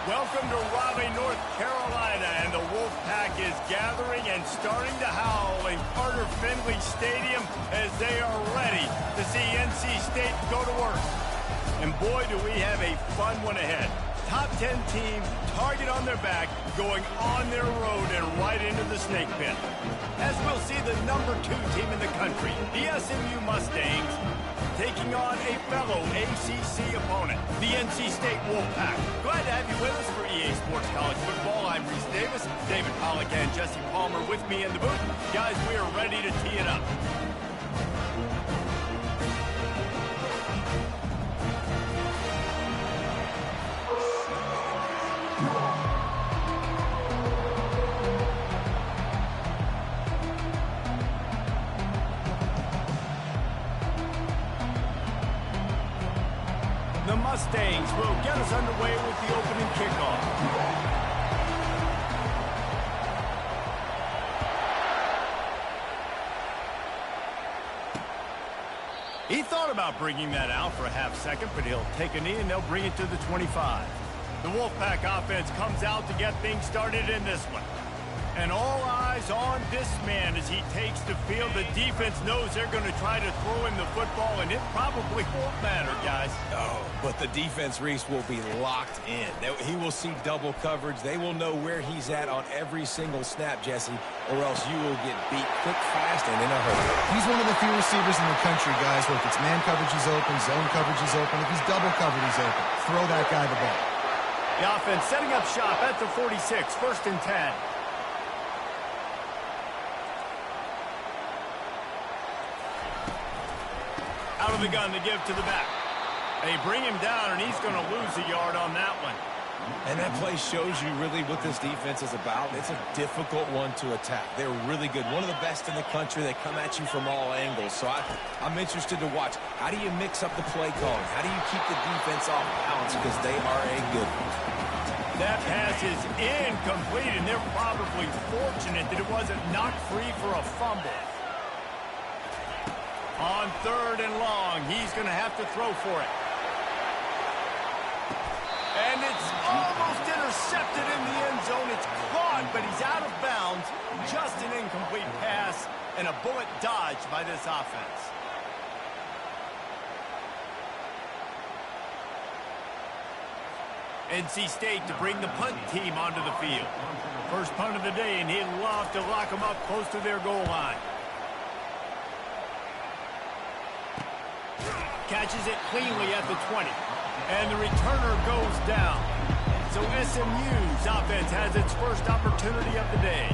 Welcome to Raleigh, North Carolina, and the Wolfpack is gathering and starting to howl in Carter Finley Stadium as they are ready to see NC State go to work. And boy, do we have a fun one ahead. Top 10 team, target on their back, going on their road and right into the snake pit. As we'll see the number 2 team in the country, the SMU Mustangs, taking on a fellow ACC opponent, the NC State Wolfpack. Glad to have you with us for EA Sports College Football. I'm Reese Davis, David Pollack and Jesse Palmer with me in the booth. Guys, we are ready to tee it up. The Mustangs will get us underway with the opening kickoff. He thought about bringing that out for a half second, but he'll take a knee and they'll bring it to the 25. The Wolfpack offense comes out to get things started in this one. And all eyes on this man as he takes the field. The defense knows they're going to try to throw him the football, and it probably won't matter, guys. Oh, but the defense, Reese, will be locked in. He will see double coverage. They will know where he's at on every single snap, Jesse, or else you will get beat quick, fast, and in a hurry. He's one of the few receivers in the country, guys, where if it's man coverage, he's open, zone coverage, he's open. If he's double covered, he's open. Throw that guy the ball. The offense setting up shop at the 46, 1st and 10. Out of the gun to give to the back. They bring him down, and he's going to lose a yard on that one. And that play shows you really what this defense is about. It's a difficult one to attack. They're really good. One of the best in the country. They come at you from all angles. So I'm interested to watch. How do you mix up the play calling? How do you keep the defense off balance? Because they are a good one. That pass is incomplete, and they're probably fortunate that it wasn't knocked free for a fumble. On 3rd and long, he's going to have to throw for it. And it's almost intercepted in the end zone. It's caught, but he's out of bounds. Just an incomplete pass and a bullet dodged by this offense. NC State to bring the punt team onto the field. First punt of the day, and he'd love to lock them up close to their goal line. Catches it cleanly at the 20. And the returner goes down. So SMU's offense has its first opportunity of the day.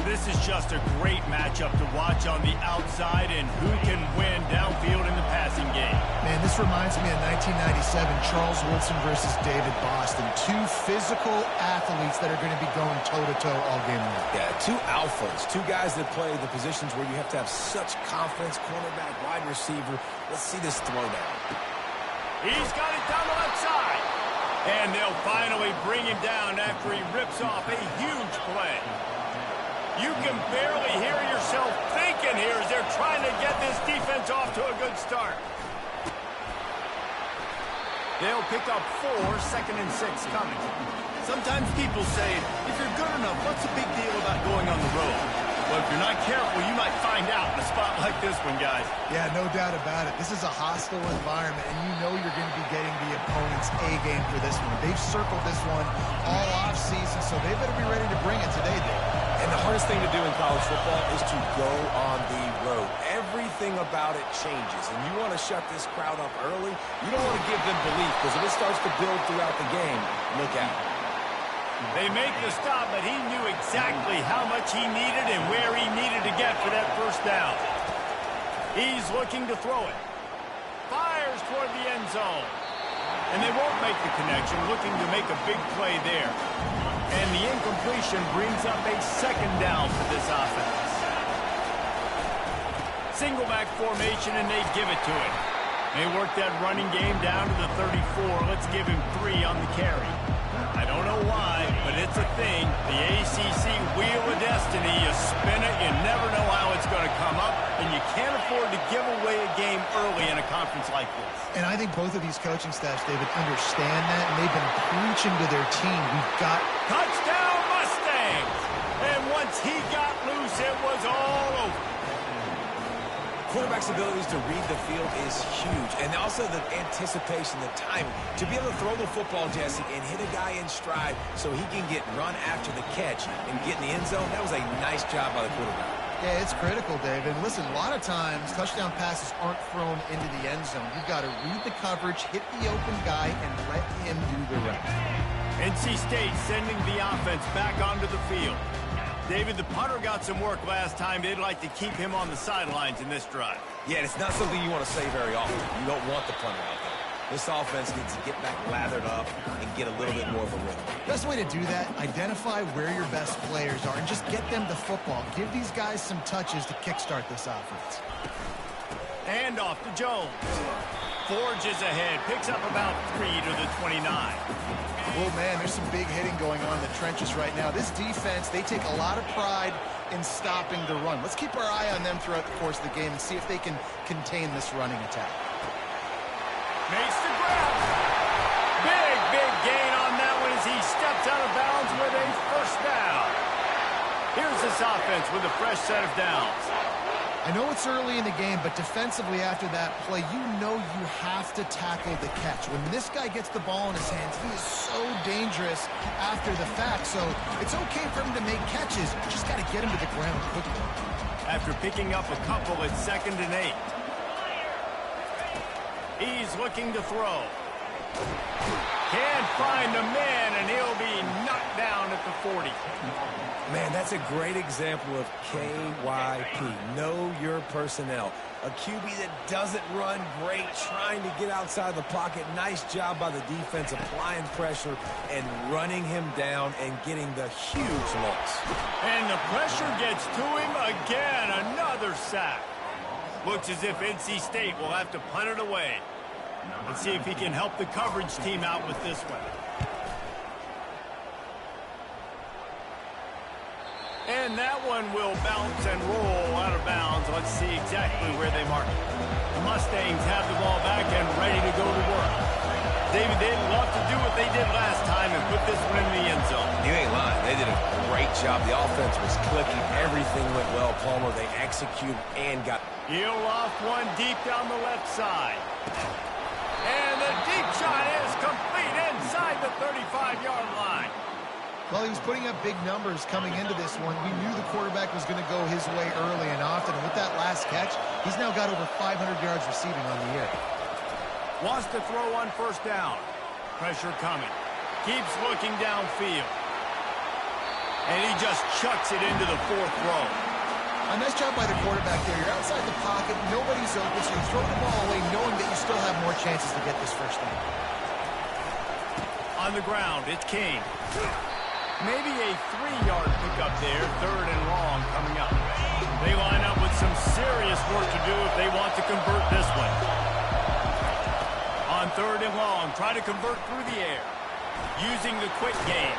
This is just a great matchup to watch on the outside and who can win downfield in the passing game. Man, this reminds me of 1997, Charles Woodson versus David Boston. 2 physical athletes that are going to be going toe-to-toe all game long. Yeah, 2 alphas, 2 guys that play the positions where you have to have such confidence, cornerback, wide receiver. Let's see this throwdown. He's got it down the left side. And they'll finally bring him down after he rips off a huge play. You can barely hear yourself thinking here as they're trying to get this defense off to a good start. They'll pick up 4, 2nd and 6 coming. Sometimes people say, if you're good enough, what's the big deal about going on the road? Well, if you're not careful, you might find out in a spot like this one, guys. Yeah, no doubt about it. This is a hostile environment, and you know you're going to be getting the opponent's A-game for this one. They've circled this one all off-season, so they better be ready to bring it today, Dave. And the hardest thing to do in college football is to go on the road. Everything about it changes, and you want to shut this crowd up early. You don't want to give them belief, because if it starts to build throughout the game, look out. They make the stop, but he knew exactly how much he needed and where he needed to get for that first down. He's looking to throw it. Fires toward the end zone. And they won't make the connection, looking to make a big play there. And the incompletion brings up a 2nd down for this offense. Single back formation, and they give it to him. They work that running game down to the 34. Let's give him 3 on the carry. I don't know why, but it's a thing. The ACC Wheel of Destiny, you spin it, you never know how it's going to come up, and you can't afford to give away a game early in a conference like this. And I think both of these coaching staffs, David, understand that, and they've been preaching to their team. We've got... Touchdown, Mustangs! And once he got loose, it was all over. Quarterback's abilities to read the field is huge, and also the anticipation, the timing. To be able to throw the football, Jesse, and hit a guy in stride so he can get run after the catch and get in the end zone, that was a nice job by the quarterback. Yeah, it's critical, David. Listen, a lot of times, touchdown passes aren't thrown into the end zone. You've got to read the coverage, hit the open guy, and let him do the rest. NC State sending the offense back onto the field. David, the punter got some work last time. They'd like to keep him on the sidelines in this drive. Yeah, it's not something you want to say very often. You don't want the punter out there. This offense needs to get back lathered up and get a little bit more of a rhythm. Best way to do that, identify where your best players are and just get them the football. Give these guys some touches to kickstart this offense. And off to Jones. Forges ahead, picks up about 3 to the 29. Oh, man, there's some big hitting going on in the trenches right now. This defense, they take a lot of pride in stopping the run. Let's keep our eye on them throughout the course of the game and see if they can contain this running attack. Makes the grab. Big gain on that one as he steps out of bounds with a first down. Here's this offense with a fresh set of downs. I know it's early in the game, but defensively after that play, you know you have to tackle the catch. When this guy gets the ball in his hands, he is so dangerous after the fact. So it's okay for him to make catches. You just got to get him to the ground quickly. After picking up a couple at 2nd and 8. He's looking to throw. Can't find a man, and he'll be knocked down at the 40. Man, that's a great example of KYP. Know your personnel. A QB that doesn't run great, trying to get outside the pocket. Nice job by the defense, applying pressure and running him down and getting the huge loss. And the pressure gets to him again. Another sack. Looks as if NC State will have to punt it away. Let's see if he can help the coverage team out with this one. And that one will bounce and roll out of bounds. Let's see exactly where they mark it. The Mustangs have the ball back and ready to go to work. David, they'd love to do what they did last time and put this one in the end zone. You ain't lying. They did a great job. The offense was clicking. Everything went well, Palmer. They executed and got... He'll loft one deep down the left side. And the deep shot is complete inside the 35-yard line. Well, he was putting up big numbers coming into this one. We knew the quarterback was going to go his way early and often. And with that last catch, he's now got over 500 yards receiving on the year. Wants to throw on first down. Pressure coming. Keeps looking downfield. And he just chucks it into the 4th row. A nice job by the quarterback there. You're outside the pocket. Nobody's open, so you throw the ball away knowing that you still have more chances to get this first down. On the ground, it's King. Maybe a 3-yard pickup there. 3rd and long coming up. They line up with some serious work to do if they want to convert this one. On 3rd and long, try to convert through the air. Using the quick game.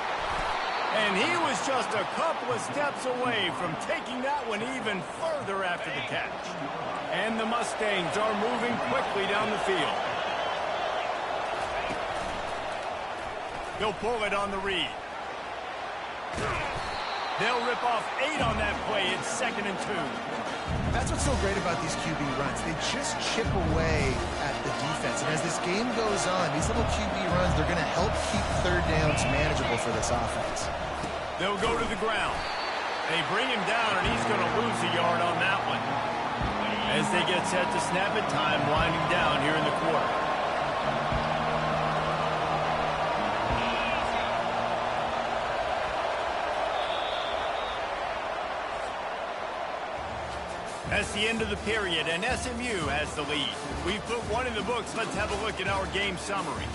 And he was just a couple of steps away from taking that one even further after the catch. And the Mustangs are moving quickly down the field. He'll pull it on the read. They'll rip off 8 on that play. It's 2nd and 2. That's what's so great about these QB runs. They just chip away at the defense. And as this game goes on, these little QB runs, they're going to help keep 3rd downs manageable for this offense. They'll go to the ground. They bring him down, and he's going to lose a yard on that one. As they get set to snap it, time winding down here in the quarter. That's the end of the period, and SMU has the lead. We've put one in the books. Let's have a look at our game summary.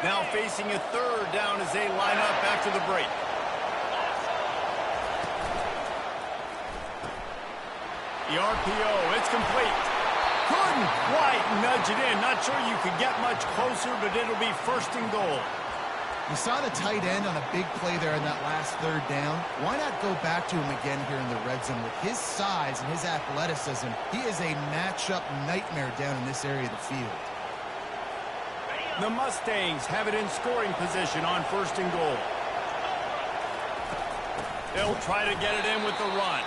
Now facing a 3rd down as they line up after the break. The RPO, it's complete. Couldn't quite nudge it in. Not sure you could get much closer, but it'll be first and goal. You saw the tight end on a big play there in that last third down. Why not go back to him again here in the red zone? With his size and his athleticism, he is a matchup nightmare down in this area of the field. The Mustangs have it in scoring position on first and goal. They'll try to get it in with the run.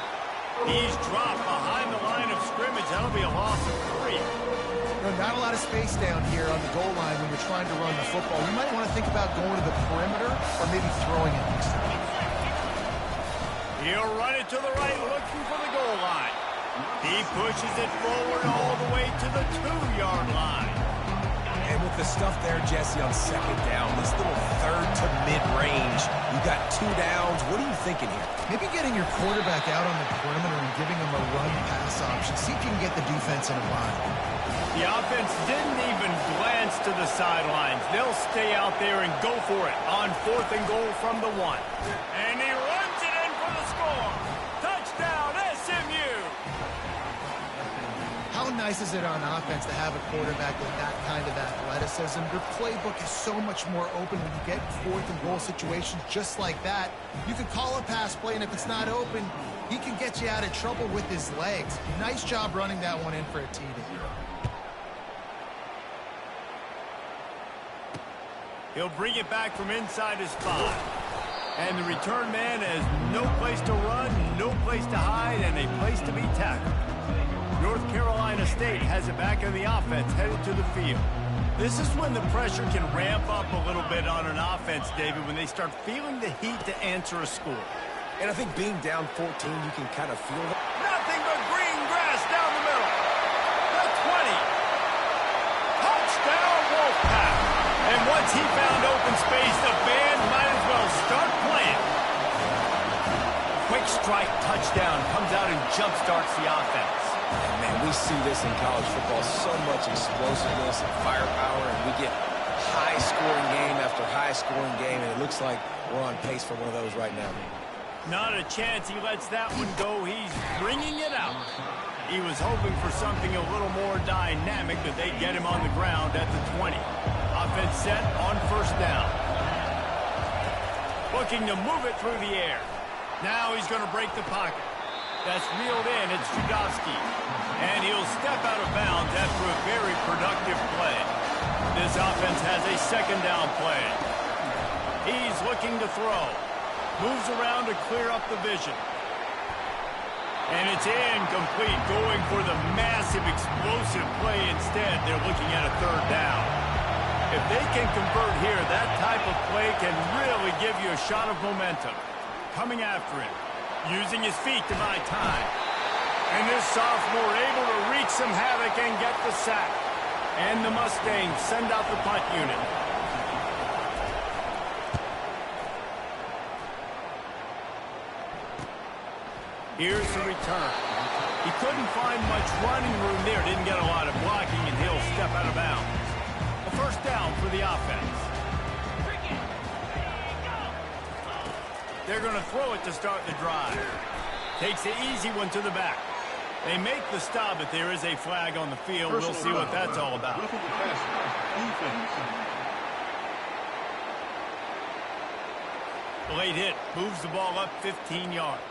He's dropped behind the line of scrimmage. That'll be a loss of 3. Not a lot of space down here on the goal line when you're trying to run the football. You might want to think about going to the perimeter or maybe throwing it next time. He'll run it to the right, looking for the goal line. He pushes it forward all the way to the 2-yard line. And with the stuff there, Jesse, on second down, this little third to mid-range, you got 2 downs. What are you thinking here? Maybe getting your quarterback out on the perimeter and giving him a run-pass option. See if you can get the defense in a bind. The offense didn't even glance to the sidelines. They'll stay out there and go for it on fourth and goal from the 1. And he runs it in for the score. Touchdown, SMU! How nice is it on offense to have a quarterback with that kind of athleticism? Your playbook is so much more open when you get fourth and goal situations just like that. You can call a pass play, and if it's not open, he can get you out of trouble with his legs. Nice job running that one in for a TD. He'll bring it back from inside his 5. And the return man has no place to run, no place to hide, and a place to be tackled. North Carolina State has it back in the offense, headed to the field. This is when the pressure can ramp up a little bit on an offense, David, when they start feeling the heat to answer a score. And I think being down 14, you can kind of feel it. Nothing but green grass down the middle. The 20. Touchdown, Wolfpack. And once he found open space, the band might as well start playing. Quick strike touchdown comes out and jump-starts the offense. And man, we see this in college football, so much explosiveness and firepower, and we get high-scoring game after high-scoring game, and it looks like we're on pace for one of those right now. Not a chance he lets that one go. He's bringing it out. He was hoping for something a little more dynamic, but they get him on the ground at the 20. Offense set on first down. Looking to move it through the air. Now he's going to break the pocket. That's reeled in. It's Judowski. And he'll step out of bounds after a very productive play. This offense has a second down play. He's looking to throw. Moves around to clear up the vision. And it's incomplete, going for the massive explosive play instead. They're looking at a third down. If they can convert here, that type of play can really give you a shot of momentum. Coming after him, using his feet to buy time. And this sophomore able to wreak some havoc and get the sack. And the Mustangs send out the punt unit. Here's the return. He couldn't find much running room there. Didn't get a lot of blocking, and he'll step out of bounds. A first down for the offense. They're going to throw it to start the drive. Takes the easy one to the back. They make the stop, but there is a flag on the field. We'll see what that's all about. The late hit moves the ball up 15 yards.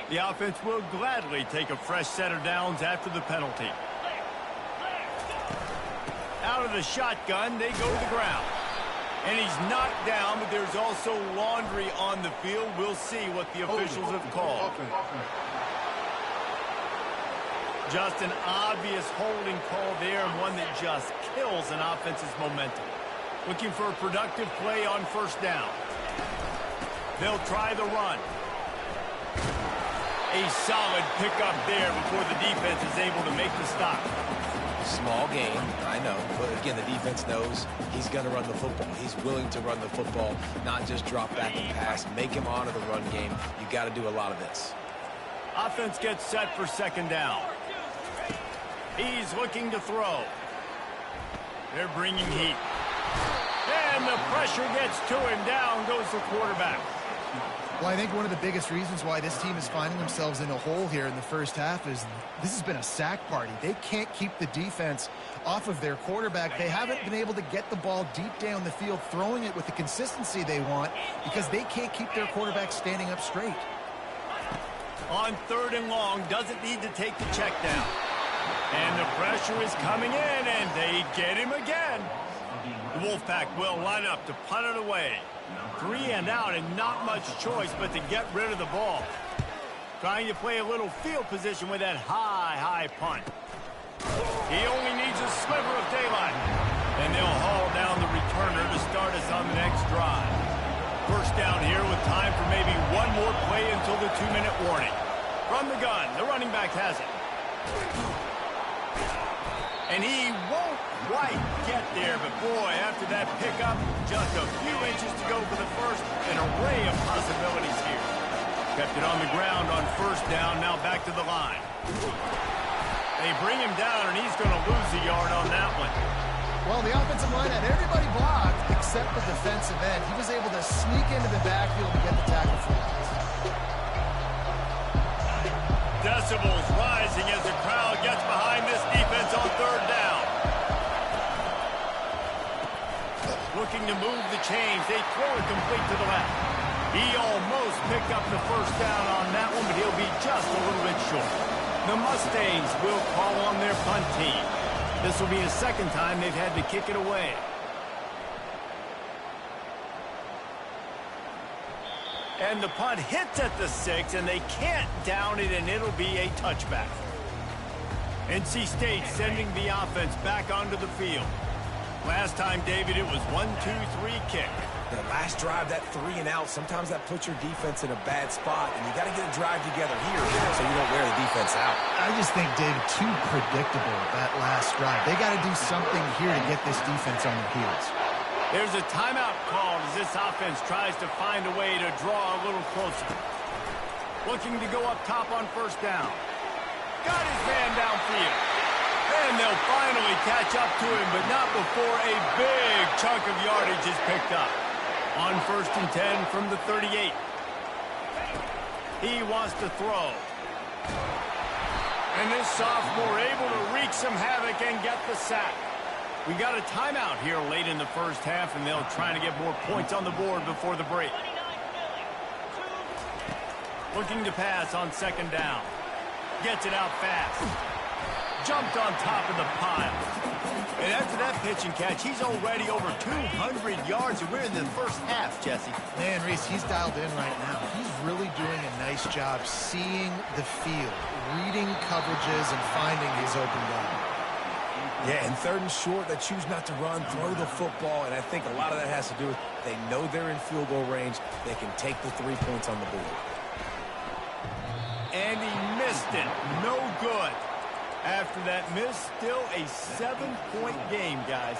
The offense will gladly take a fresh set of downs after the penalty. Out of the shotgun, they go to the ground. And he's knocked down, but there's also laundry on the field. We'll see what the officials have called. Just an obvious holding call there, and one that just kills an offense's momentum. Looking for a productive play on first down. They'll try the run. A solid pickup there before the defense is able to make the stop. Small game, I know, but again, the defense knows he's going to run the football. He's willing to run the football, not just drop back and pass, make him honor the run game. You got to do a lot of this. Offense gets set for second down. He's looking to throw. They're bringing heat. And the pressure gets to him. Down goes the quarterback. Well, I think one of the biggest reasons why this team is finding themselves in a hole here in the first half is this has been a sack party. They can't keep the defense off of their quarterback. They haven't been able to get the ball deep down the field, throwing it with the consistency they want because they can't keep their quarterback standing up straight. On 3rd and long, doesn't need to take the check down. And the pressure is coming in, and they get him again. The Wolfpack will line up to punt it away. 3 and out, and not much choice but to get rid of the ball. Trying to play a little field position with that high punt. He only needs a sliver of daylight. And they'll haul down the returner to start us on the next drive. First down here with time for maybe one more play until the 2-minute warning. From the gun, the running back has it. And he won't quite get there, but boy, after that pickup, just a few inches to go for the first. An array of possibilities here. Kept it on the ground on first down, now back to the line. They bring him down, and he's going to lose a yard on that one. Well, the offensive line had everybody blocked except the defensive end. He was able to sneak into the backfield to get the tackle for loss. Decibels rising as the crowd gets behind this defense on 3rd down. Looking to move the chains. They throw it complete to the left. He almost picked up the first down on that one, but he'll be just a little bit short. The Mustangs will call on their punt team. This will be the second time they've had to kick it away. And the punt hits at the 6, and they can't down it, and it'll be a touchback. NC State sending the offense back onto the field. Last time, David, it was 1-2-3 kick. The last drive, that 3 and out, sometimes that puts your defense in a bad spot, and you got to get a drive together here so you don't wear the defense out. I just think, David, too predictable that last drive. They got to do something here to get this defense on their heels. There's a timeout called as this offense tries to find a way to draw a little closer. Looking to go up top on first down. Got his man downfield. And they'll finally catch up to him, but not before a big chunk of yardage is picked up. On 1st and 10 from the 38. He wants to throw. And this sophomore able to wreak some havoc and get the sack. We got a timeout here late in the first half, and they'll try to get more points on the board before the break. Looking to pass on 2nd down. Gets it out fast. Jumped on top of the pile. And after that pitch and catch, he's already over 200 yards, and we're in the first half, Jesse. Man, Reese, he's dialed in right now. He's really doing a nice job seeing the field, reading coverages, and finding his open guy. Yeah, and 3rd and short, they choose not to run, throw the football, and I think a lot of that has to do with they know they're in field goal range. They can take the 3 points on the board. And he missed it. No good. After that miss, still a 7-point game, guys.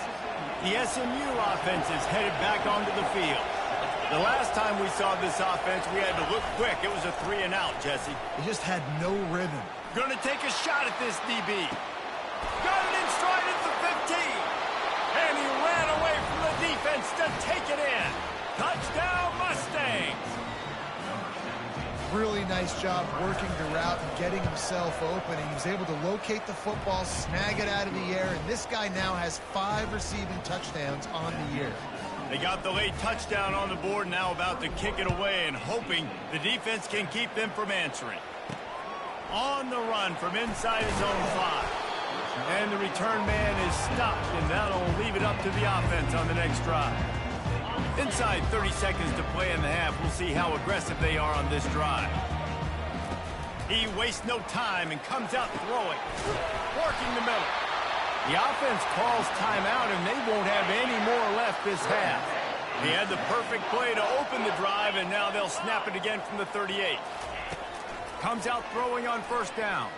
The SMU offense is headed back onto the field. The last time we saw this offense, we had to look quick. It was a 3 and out, Jesse. He just had no rhythm. Going to take a shot at this DB. Got it in stride at the 15. And he ran away from the defense to take it in. Touchdown, Mustangs. Really nice job working the route and getting himself open. He was able to locate the football, snag it out of the air, and this guy now has 5 receiving touchdowns on the year. They got the late touchdown on the board, now about to kick it away and hoping the defense can keep them from answering. On the run from inside his own 5. And the return man is stopped, and that'll leave it up to the offense on the next drive. Inside 30 seconds to play in the half. We'll see how aggressive they are on this drive. He wastes no time and comes out throwing. Working the middle. The offense calls timeout, and they won't have any more left this half. He had the perfect play to open the drive, and now they'll snap it again from the 38. Comes out throwing on first down.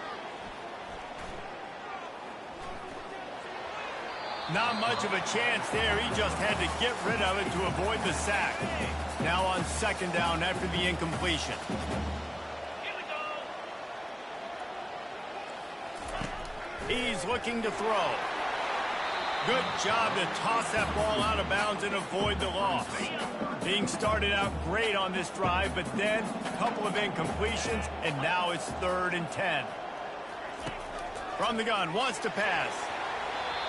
Not much of a chance there. He just had to get rid of it to avoid the sack. Now on 2nd down after the incompletion. He's looking to throw. Good job to toss that ball out of bounds and avoid the loss. Being started out great on this drive, but then a couple of incompletions, and now it's 3rd and 10. From the gun, wants to pass.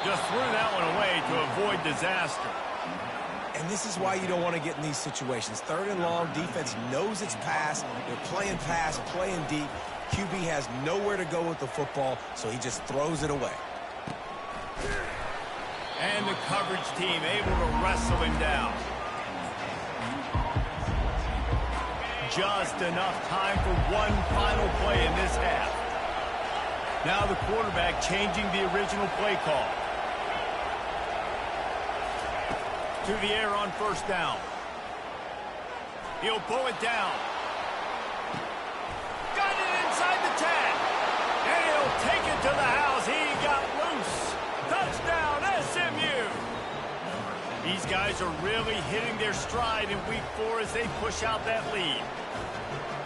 Just threw that one away to avoid disaster. And this is why you don't want to get in these situations. 3rd and long, defense knows it's pass. They're playing pass, playing deep. QB has nowhere to go with the football, so he just throws it away. And the coverage team able to wrestle him down. Just enough time for one final play in this half. Now the quarterback changing the original play call. To the air on 1st down. He'll pull it down. Got it inside the 10. And he'll take it to the house. He got loose. Touchdown, SMU. These guys are really hitting their stride in week 4 as they push out that lead.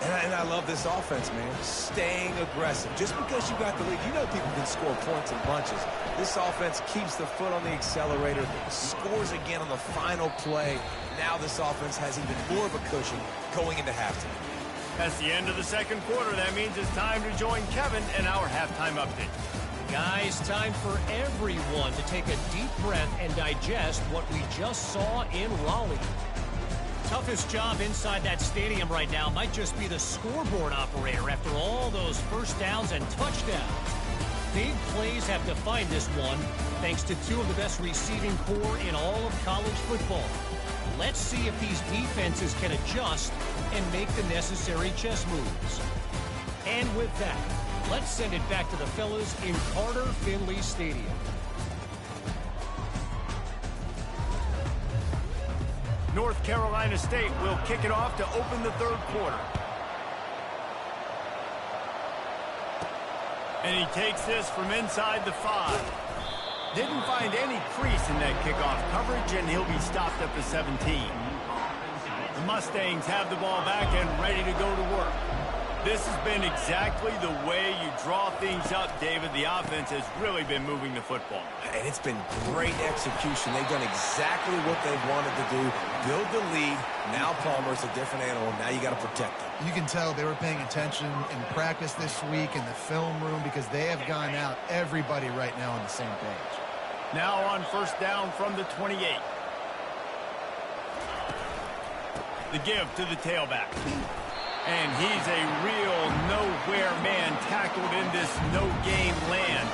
And I love this offense, man. Staying aggressive. Just because you got the lead, you know people can score points in bunches. This offense keeps the foot on the accelerator, scores again on the final play. Now this offense has even more of a cushion going into halftime. That's the end of the 2nd quarter. That means it's time to join Kevin in our halftime update. Guys, time for everyone to take a deep breath and digest what we just saw in Raleigh. Toughest job inside that stadium right now might just be the scoreboard operator after all those 1st downs and touchdowns. Big plays have defined this one, thanks to 2 of the best receiving corps in all of college football. Let's see if these defenses can adjust and make the necessary chess moves. And with that, let's send it back to the fellas in Carter Finley Stadium. North Carolina State will kick it off to open the 3rd quarter. And he takes this from inside the 5. Didn't find any crease in that kickoff coverage, and he'll be stopped at the 17. The Mustangs have the ball back and ready to go to work. This has been exactly the way you draw things up, David. The offense has really been moving the football. And it's been great execution. They've done exactly what they wanted to do. Build the lead. Now Palmer's a different animal. Now you got to protect them. You can tell they were paying attention in practice this week in the film room because they have gone out everybody right now on the same page. Now on 1st down from the 28. The give to the tailback. And he's a real nowhere man tackled in this no-game land.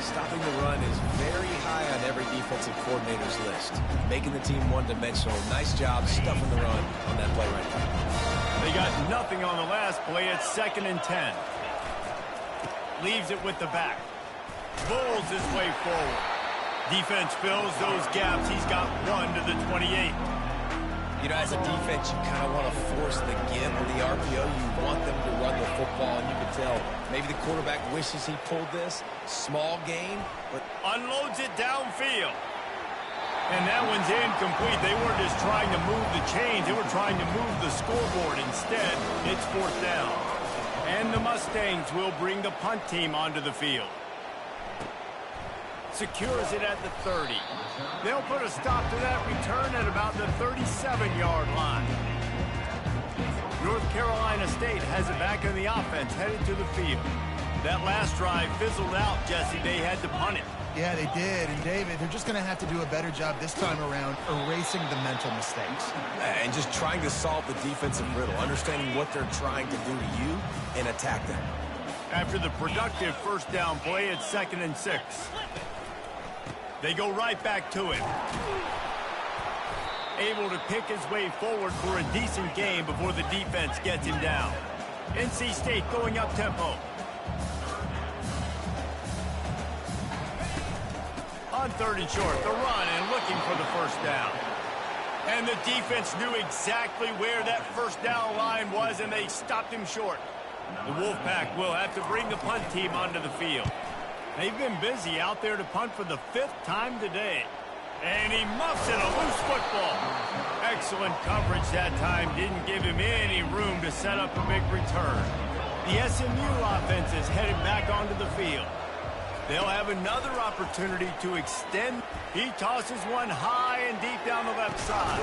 Stopping the run is very high on every defensive coordinator's list. Making the team one-dimensional. Nice job stuffing the run on that play right there. They got nothing on the last play. It's 2nd and 10. Leaves it with the back. Bulls his way forward. Defense fills those gaps. He's got 1 to the 28. You know, as a defense, you kind of want to force the give or the RPO. You want them to run the football, and you can tell maybe the quarterback wishes he pulled this. Small gain, but unloads it downfield. And that one's incomplete. They weren't just trying to move the chains. They were trying to move the scoreboard. Instead, it's 4th down. And the Mustangs will bring the punt team onto the field. Secures it at the 30. They'll put a stop to that return at about the 37-yard line. North Carolina State has it back in the offense, headed to the field. That last drive fizzled out, Jesse. They had to punt it. Yeah, they did. And, David, they're just going to have to do a better job this time around erasing the mental mistakes. And just trying to solve the defensive riddle, understanding what they're trying to do to you and attack them. After the productive 1st down play, it's 2nd and 6. They go right back to it. Able to pick his way forward for a decent game before the defense gets him down. NC State going up tempo. On 3rd and short, the run and looking for the 1st down. And the defense knew exactly where that 1st down line was, and they stopped him short. The Wolfpack will have to bring the punt team onto the field. They've been busy out there to punt for the 5th time today. And he muffs in a loose football. Excellent coverage that time. Didn't give him any room to set up a big return. The SMU offense is headed back onto the field. They'll have another opportunity to extend. He tosses one high and deep down the left side.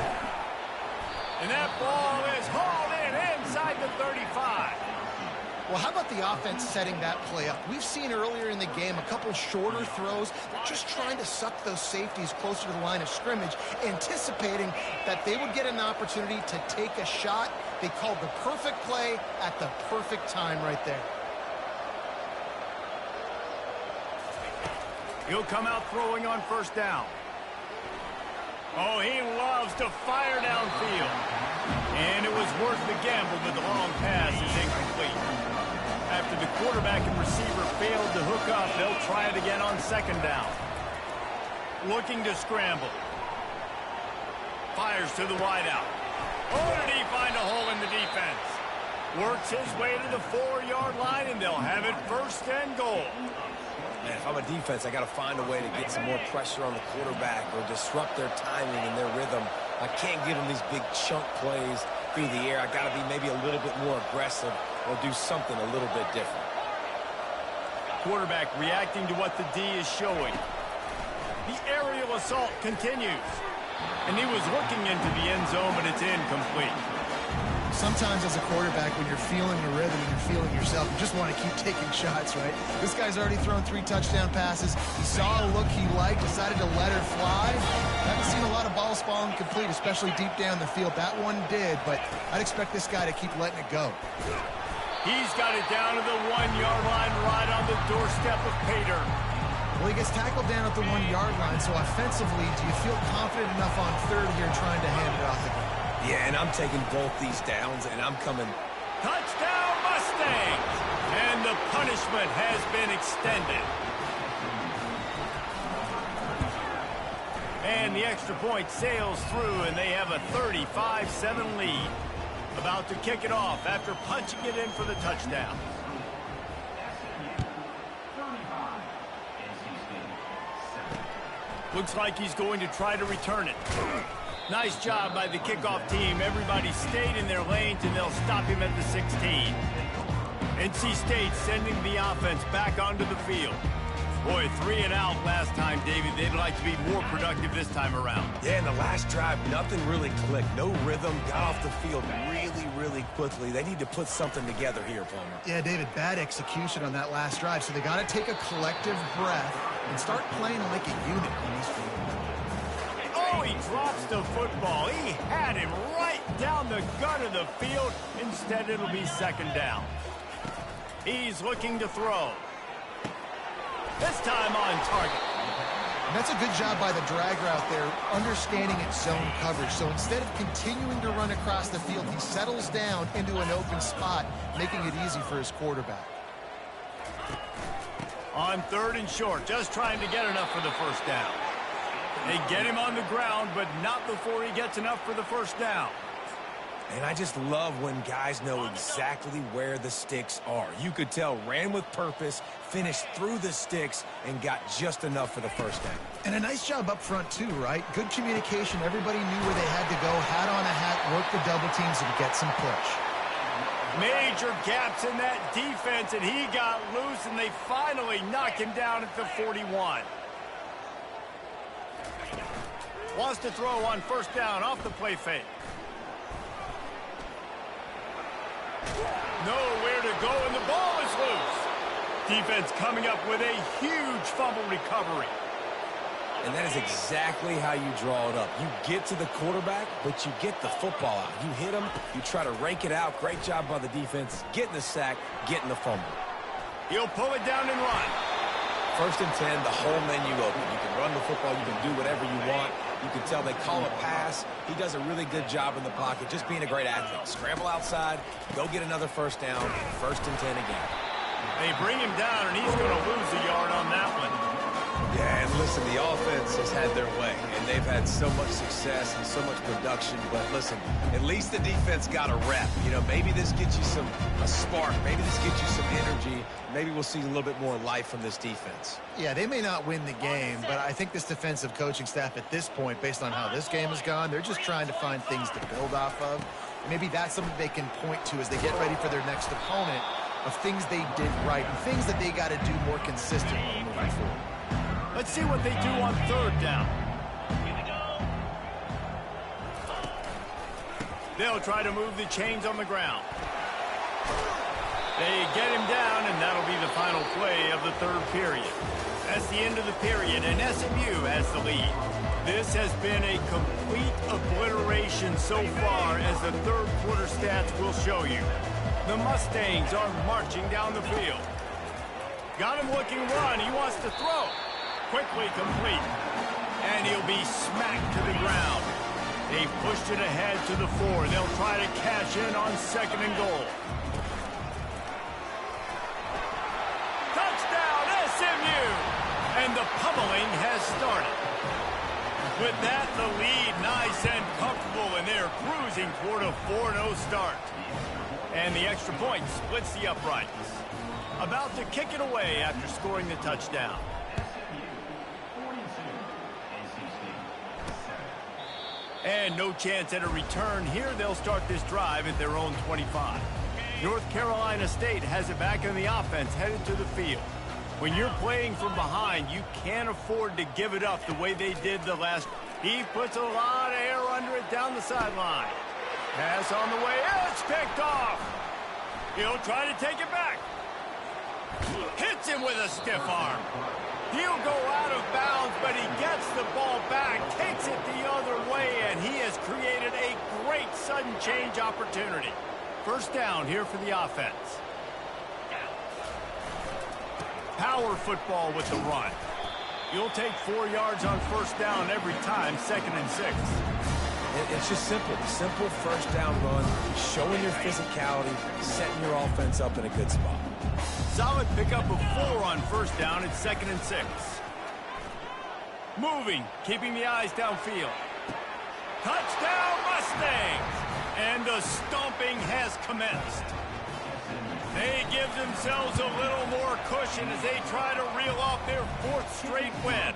And that ball is hauled in inside the 35. Well, how about the offense setting that play up? We've seen earlier in the game a couple shorter throws. They're just trying to suck those safeties closer to the line of scrimmage, anticipating that they would get an opportunity to take a shot. They called the perfect play at the perfect time right there. He'll come out throwing on first down. Oh, he loves to fire downfield. And it was worth the gamble, but the long pass is incomplete. After the quarterback and receiver failed to hook up, they'll try it again on second down. Looking to scramble. Fires to the wideout. Oh, did he find a hole in the defense? Works his way to the 4-yard line, and they'll have it first and goal. Man, if I'm a defense, I got to find a way to get some more pressure on the quarterback or disrupt their timing and their rhythm. I can't give them these big chunk plays through the air. I got to be maybe a little bit more aggressive or do something a little bit different. Quarterback reacting to what the D is showing. The aerial assault continues. And he was looking into the end zone, but it's incomplete. Sometimes as a quarterback, when you're feeling the rhythm and you're feeling yourself, you just want to keep taking shots, right? This guy's already thrown 3 touchdown passes. He saw a look he liked, decided to let her fly. I haven't seen a lot of balls falling complete, especially deep down the field. That one did, but I'd expect this guy to keep letting it go. He's got it down to the 1-yard line right on the doorstep of Pater. Well, he gets tackled down at the 1-yard line, so offensively, do you feel confident enough on third here trying to hand it off again? Yeah, and I'm taking both these downs, and I'm coming. Touchdown, Mustangs! And the punishment has been extended. And the extra point sails through, and they have a 35-7 lead. About to kick it off after punching it in for the touchdown. Looks like he's going to try to return it. Nice job by the kickoff team. Everybody stayed in their lanes, and they'll stop him at the 16. NC State sending the offense back onto the field. Boy, 3 and out last time, David. They'd like to be more productive this time around. Yeah, in the last drive, nothing really clicked. No rhythm. Got off the field really quickly. They need to put something together here, Palmer. Yeah, David, bad execution on that last drive. So they got to take a collective breath and start playing like a unit on these field. Oh, he drops the football. He had him right down the gut of the field. Instead, it'll be second down. He's looking to throw. This time on target. And that's a good job by the drag route there, understanding its zone coverage. So instead of continuing to run across the field, he settles down into an open spot, making it easy for his quarterback. On third and short, just trying to get enough for the first down. They get him on the ground, but not before he gets enough for the first down. And I just love when guys know exactly where the sticks are. You could tell, ran with purpose, finished through the sticks, and got just enough for the first down. And a nice job up front, too, right? Good communication. Everybody knew where they had to go, hat on a hat, work the double teams, and get some push. Major gaps in that defense, and he got loose, and they finally knock him down at the 41. Wants to throw on first down off the play fake. Nowhere to go, and the ball is loose. Defense coming up with a huge fumble recovery. And that is exactly how you draw it up. You get to the quarterback, but you get the football out. You hit him, you try to rake it out. Great job by the defense. Getting the sack, getting the fumble. He'll pull it down and run. First and 10, the whole menu open. You can run the football, you can do whatever you want. You can tell they call a pass. He does a really good job in the pocket, just being a great athlete. Scramble outside, go get another first down, first and 10 again. They bring him down, and he's going to lose a yard on that one. Yeah, and listen, the offense has had their way, and they've had so much success and so much production. But listen, at least the defense got a rep. You know, maybe this gets you a spark. Maybe this gets you some energy. Maybe we'll see a little bit more life from this defense. Yeah, they may not win the game, but I think this defensive coaching staff at this point, based on how this game has gone, they're just trying to find things to build off of. Maybe that's something they can point to as they get ready for their next opponent. of things they did right and things that they got to do more consistently moving forward. Let's see what they do on third down. They'll try to move the chains on the ground. They get him down, and that'll be the final play of the third period. That's the end of the period, and SMU has the lead. This has been a complete obliteration so far, as the third quarter stats will show you. The Mustangs are marching down the field. Got him looking run. He wants to throw. Quickly complete. And he'll be smacked to the ground. They've pushed it ahead to the 4. They'll try to cash in on 2nd and goal. Touchdown, SMU! And the pummeling has started. With that, the lead nice and comfortable, and they're cruising toward a 4-0 start. And the extra point splits the uprights. About to kick it away after scoring the touchdown. And no chance at a return here. They'll start this drive at their own 25. North Carolina State has it back in the offense, headed to the field. When you're playing from behind, you can't afford to give it up the way they did the last. He puts a lot of air under it down the sideline. Pass on the way. It's picked off. He'll try to take it back. Hits him with a stiff arm. He'll go out of bounds, but he gets the ball back, takes it the other way, and he has created a great sudden change opportunity. First down here for the offense. Power football with the run. You'll take 4 yards on first down every time, 2nd and 6. It's just simple. Simple first down run, showing your physicality, setting your offense up in a good spot. Solid pickup of 4 on first down at 2nd and 6. Moving, keeping the eyes downfield. Touchdown, Mustangs! And the stomping has commenced. They give themselves a little more cushion as they try to reel off their 4th straight win.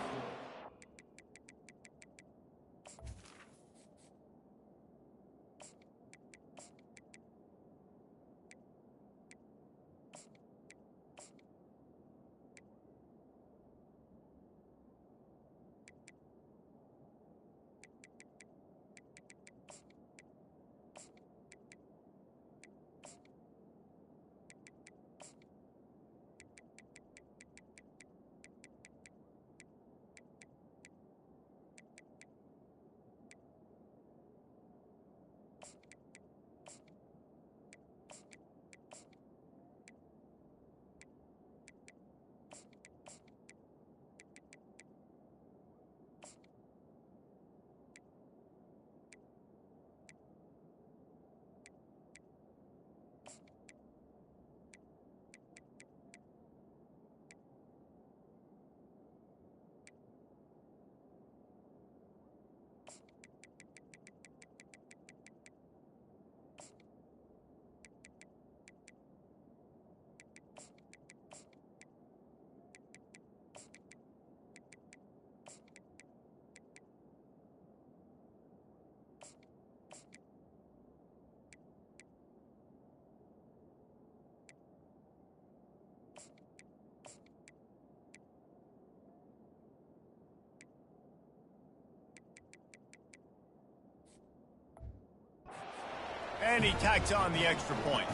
And he tacks on the extra point.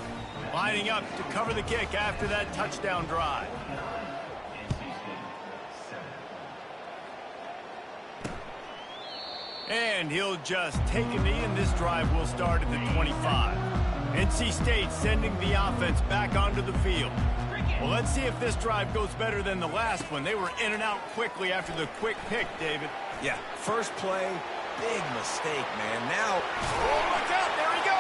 Lining up to cover the kick after that touchdown drive. And he'll just take a knee, and this drive will start at the 25. NC State sending the offense back onto the field. Well, let's see if this drive goes better than the last one. They were in and out quickly after the quick pick, David. Yeah, first play, big mistake, man. Now, oh, look out, there he goes!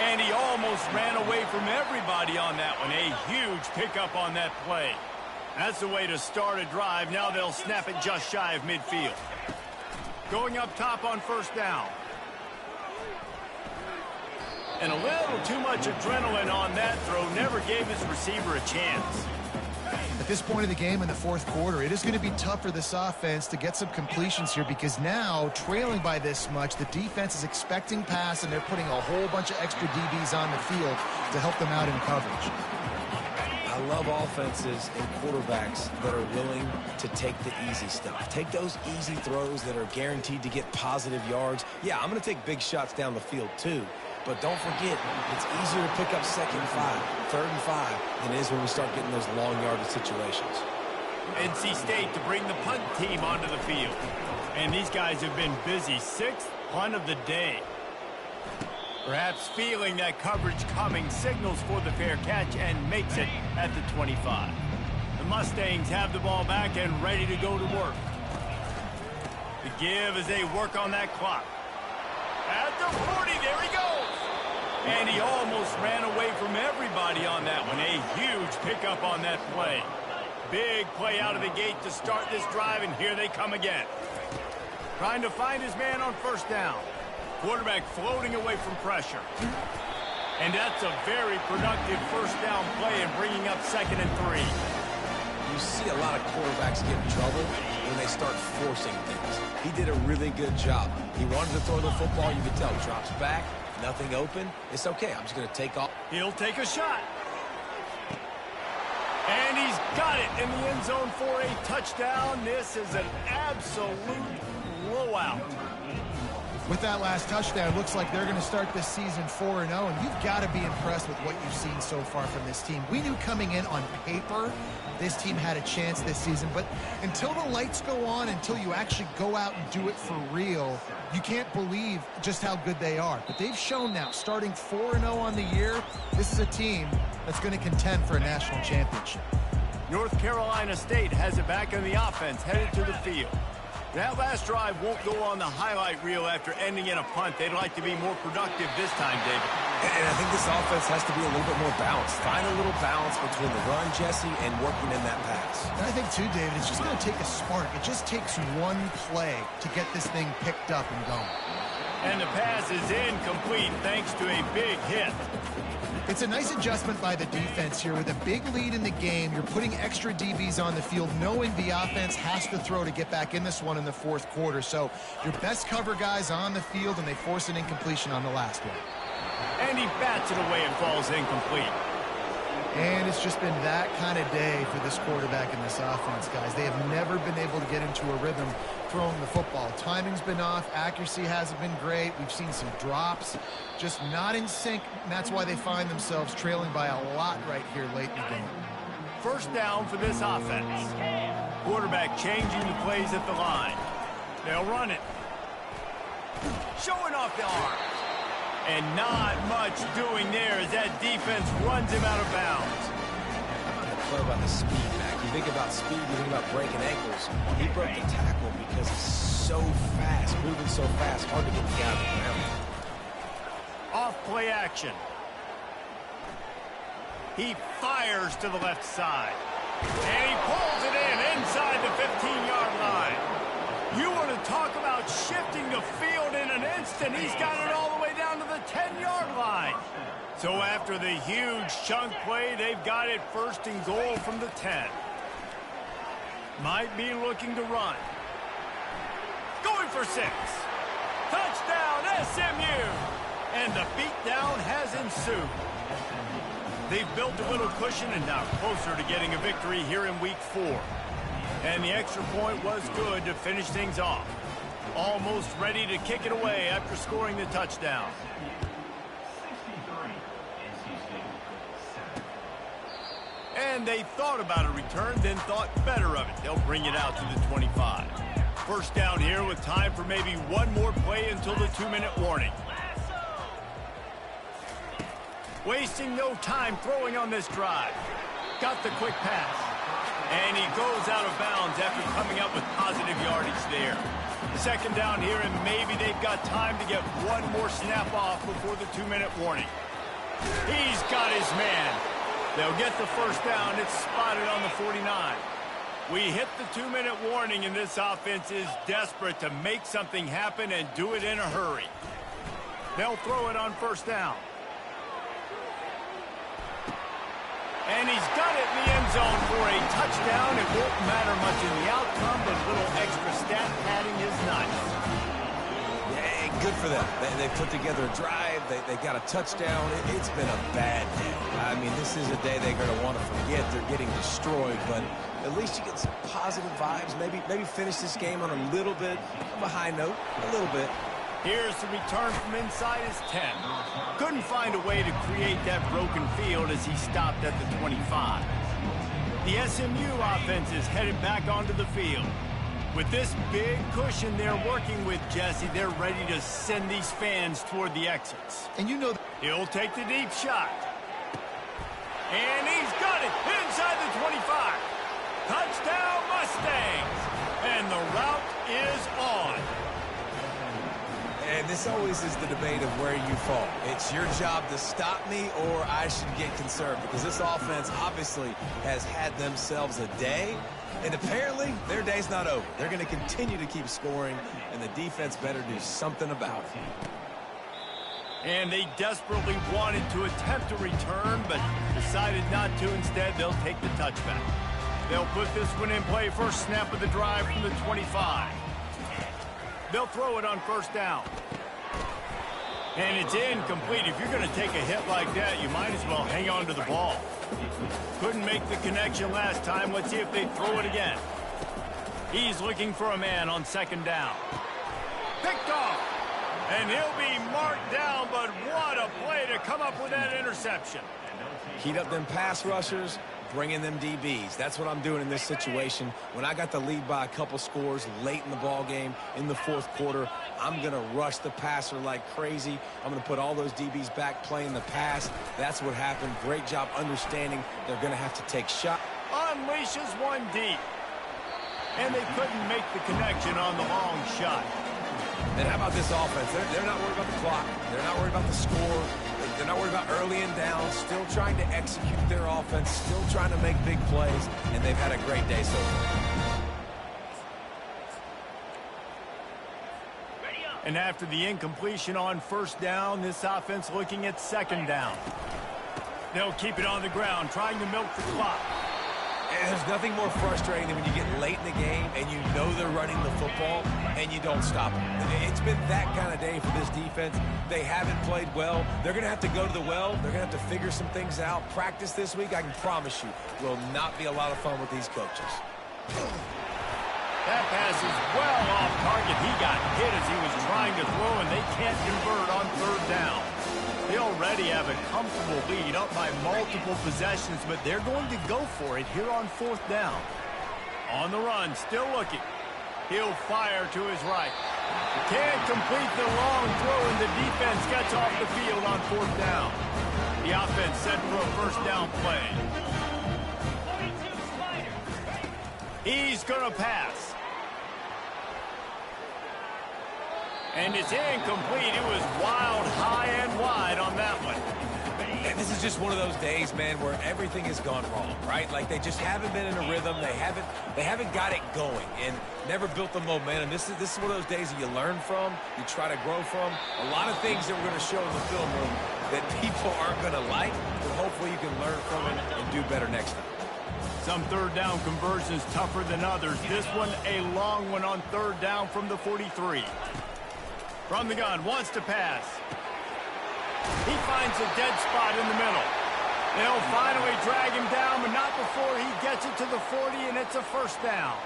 And he almost ran away from everybody on that one. A huge pickup on that play. That's the way to start a drive. Now they'll snap it just shy of midfield. Going up top on first down. And a little too much adrenaline on that throw. Never gave his receiver a chance. At this point of the game in the fourth quarter, it is going to be tough for this offense to get some completions here because now, trailing by this much, the defense is expecting pass, and they're putting a whole bunch of extra DBs on the field to help them out in coverage. I love offenses and quarterbacks that are willing to take the easy stuff. Take those easy throws that are guaranteed to get positive yards. Yeah, I'm going to take big shots down the field too. But don't forget, it's easier to pick up 2nd and 5, 3rd and 5 than it is when we start getting those long yardage situations. NC State to bring the punt team onto the field. And these guys have been busy. 6th punt of the day. Perhaps feeling that coverage coming, signals for the fair catch and makes it at the 25. The Mustangs have the ball back and ready to go to work. The give as they work on that clock. At the 40, there he goes. And he almost ran away from everybody on that one. A huge pickup on that play. Big play out of the gate to start this drive, and here they come again. Trying to find his man on 1st down. Quarterback floating away from pressure. And that's a very productive 1st down play and bringing up 2nd and 3. You see a lot of quarterbacks get in trouble when they start forcing things. He did a really good job. He wanted to throw the football. You could tell. Drops back, nothing open. It's okay. I'm just going to take off. He'll take a shot. And he's got it in the end zone for a touchdown. This is an absolute blowout. With that last touchdown, it looks like they're going to start this season 4-0, and you've got to be impressed with what you've seen so far from this team. We knew coming in on paper this team had a chance this season, but until the lights go on, until you actually go out and do it for real, you can't believe just how good they are. But they've shown now, starting 4-0 on the year, this is a team that's going to contend for a national championship. North Carolina State has it back in the offense, headed to the field. That last drive won't go on the highlight reel after ending in a punt. They'd like to be more productive this time, David. And I think this offense has to be a little bit more balanced. Find a little balance between the run, Jesse, and working in that pass. And I think, too, David, it's just going to take a spark. It just takes one play to get this thing picked up and going. And the pass is incomplete thanks to a big hit. It's a nice adjustment by the defense here. With a big lead in the game, you're putting extra DBs on the field, knowing the offense has to throw to get back in this one in the fourth quarter. So your best cover guys on the field, and they force an incompletion on the last one. And he bats it away and falls incomplete. And it's just been that kind of day for this quarterback and this offense, guys. They have never been able to get into a rhythm throwing the football. Timing's been off. Accuracy hasn't been great. We've seen some drops. Just not in sync, and that's why they find themselves trailing by a lot right here late in the game. 1st down for this offense. Quarterback changing the plays at the line. They'll run it. Showing off the arm. And not much doing there as that defense runs him out of bounds. What about the speed, Mac? You think about speed, you think about breaking ankles. He broke the tackle because he's so fast, moving so fast, hard to get the guy out of the ground. Off play action. He fires to the left side. And he pulls it in inside the 15-yard line. You want to talk about shifting the field in an instant. He's got it all the way down to the 10-yard line. So after the huge chunk play, they've got it 1st and goal from the 10. Might be looking to run. Going for 6. Touchdown, SMU. And the beatdown has ensued. They've built a little cushion and now closer to getting a victory here in week 4. And the extra point was good to finish things off. Almost ready to kick it away after scoring the touchdown. And they thought about a return, then thought better of it. They'll bring it out to the 25. 1st down here with time for maybe one more play until the 2-minute warning. Wasting no time throwing on this drive. Got the quick pass. And he goes out of bounds after coming up with positive yardage there. 2nd down here, and maybe they've got time to get one more snap off before the 2-minute warning. He's got his man. They'll get the 1st down. It's spotted on the 49. We hit the 2-minute warning, and this offense is desperate to make something happen and do it in a hurry. They'll throw it on 1st down. And he's got it in the end zone for a touchdown. It won't matter much in the outcome, but a little extra stat padding is nice. Yeah, good for them. They put together a drive. They got a touchdown. It's been a bad day. I mean, this is a day they're going to want to forget. They're getting destroyed, but at least you get some positive vibes. Maybe finish this game on a little bit of a high note, a little bit. Here's the return from inside his 10. Couldn't find a way to create that broken field as he stopped at the 25. The SMU offense is headed back onto the field. With this big cushion they're working with, Jesse, they're ready to send these fans toward the exits. And you know... He'll take the deep shot. And he's got it inside the 25. Touchdown, Mustangs! And the route is on. And this always is the debate of where you fall. It's your job to stop me or I should get conserved, because this offense obviously has had themselves a day, and apparently their day's not over. They're going to continue to keep scoring, and the defense better do something about it. And they desperately wanted to attempt a return, but decided not to. Instead, they'll take the touchback. They'll put this one in play. First snap of the drive from the 25. They'll throw it on first down. And it's incomplete. If you're going to take a hit like that, you might as well hang on to the ball. Couldn't make the connection last time. Let's see if they throw it again. He's looking for a man on second down. Picked off. And he'll be marked down, but what a play to come up with that interception. Heat up them pass rushers, bring in them DBs. That's what I'm doing in this situation. When I got the lead by a couple scores late in the ball game in the fourth quarter, I'm going to rush the passer like crazy. I'm going to put all those DBs back playing the pass. That's what happened. Great job understanding they're going to have to take shots. Unleashes one deep. And they couldn't make the connection on the long shot. And how about this offense? They're not worried about the clock. They're not worried about the score. They're not worried about early and down. Still trying to execute their offense. Still trying to make big plays. And they've had a great day so far. And after the incompletion on first down, this offense looking at second down. They'll keep it on the ground, trying to milk the clock. And there's nothing more frustrating than when you get late in the game and you know they're running the football and you don't stop them. It's been that kind of day for this defense. They haven't played well. They're going to have to go to the well. They're going to have to figure some things out. Practice this week, I can promise you, will not be a lot of fun with these coaches. That pass is well off target. He got hit as he was trying to throw, and they can't convert on third down. They already have a comfortable lead up by multiple possessions, but they're going to go for it here on fourth down. On the run, still looking. He'll fire to his right. Can't complete the long throw, and the defense gets off the field on fourth down. The offense set for a first down play. He's going to pass. And it's incomplete. It was wild, high and wide on that one. And this is just one of those days, man, where everything has gone wrong, right? Like they just haven't been in a rhythm. They haven't got it going and never built the momentum. This is one of those days that you learn from, you try to grow from. A lot of things that we're going to show in the film room that people aren't going to like, but hopefully you can learn from it and do better next time. Some third down conversions tougher than others. This one a long one on third down from the 43. From the gun, wants to pass. He finds a dead spot in the middle. They'll finally drag him down, but not before he gets it to the 40, and it's a first down.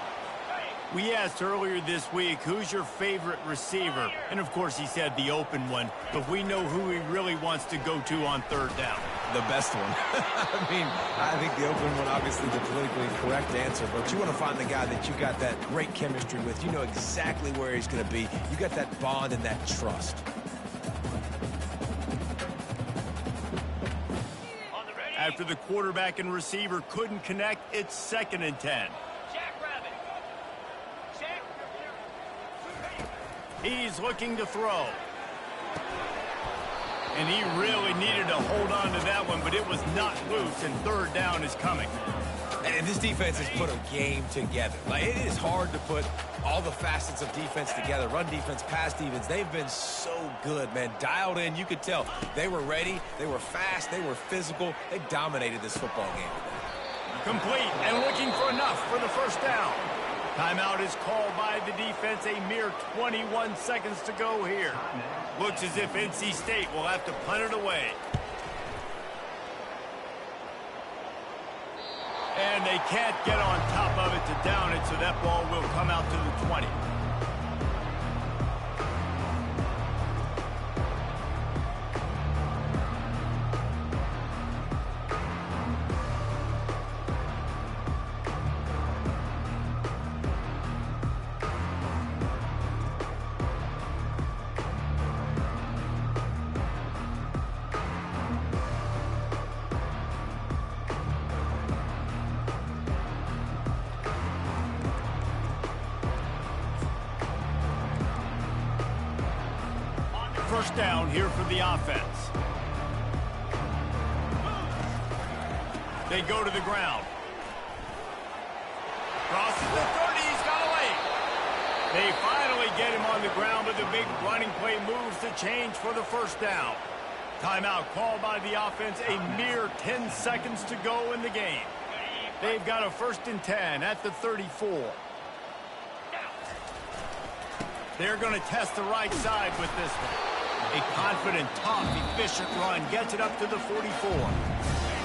We asked earlier this week, who's your favorite receiver? And, of course, he said the open one, but we know who he really wants to go to on third down. The best one. I mean, I think the open one, obviously the politically correct answer, but you want to find the guy that you got that great chemistry with. You know exactly where he's going to be. You got that bond and that trust. After the quarterback and receiver couldn't connect, it's 2nd and 10. He's looking to throw. And he really needed to hold on to that one, but it was not loose, and third down is coming. And this defense has put a game together. Like, it is hard to put all the facets of defense together. Run defense, pass defense. They've been so good, man. Dialed in. You could tell they were ready. They were fast. They were physical. They dominated this football game. Complete and looking for enough for the first down. Timeout is called by the defense. A mere 21 seconds to go here. Looks as if NC State will have to punt it away. And they can't get on top of it to down it, so that ball will come out to the 20. First down here for the offense. They go to the ground. Crosses the 30, he's got away. They finally get him on the ground, but the big running play moves the change for the first down. Timeout called by the offense, a mere 10 seconds to go in the game. They've got a 1st and 10 at the 34. They're going to test the right side with this one. A confident, tough, efficient run gets it up to the 44.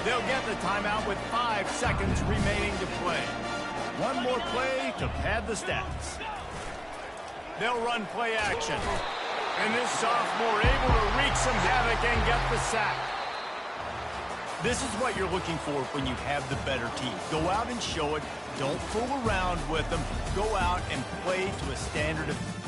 They'll get the timeout with 5 seconds remaining to play. One more play to pad the stats. They'll run play action. And this sophomore able to wreak some havoc and get the sack. This is what you're looking for when you have the better team. Go out and show it. Don't fool around with them. Go out and play to a standard of